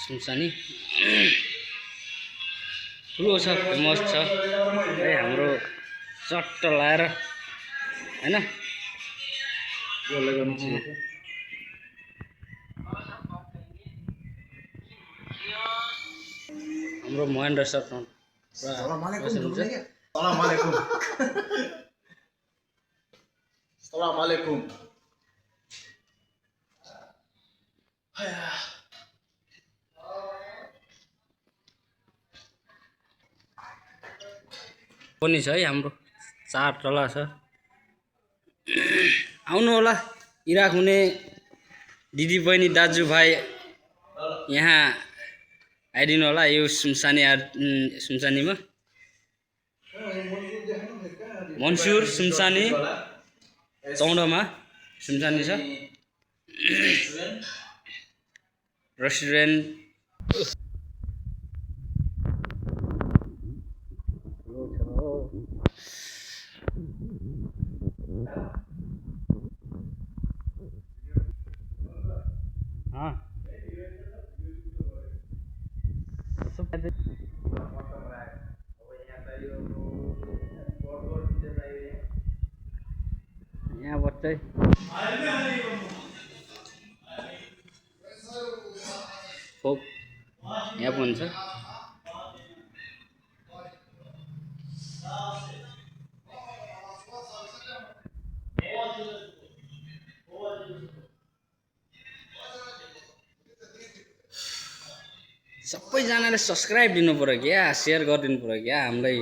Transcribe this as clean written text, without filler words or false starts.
सुनसानी ठुलो छ, फेमस छ है हाम्रो चट्ट लाएर हैन। हाम्रो महेन्द्र सर Assalamualaikum. पनि छ है हाम्रो 4 तला छ। आउनु होला इराक हुने दिदी बहिनी दाजुभाइ यहाँ आइदिनु होला यो सुनसानीमा। मन्सुर सुनसानी 14 मा सुनसानी छ रेस्टुरेन्ट। यहाँ बच्चै खोप यहाँ पनि छ। सबैजनाले सब्स्क्राइब दिनु पर्यो क्या, शेयर गरिदिनु पर्यो क्या हामीलाई।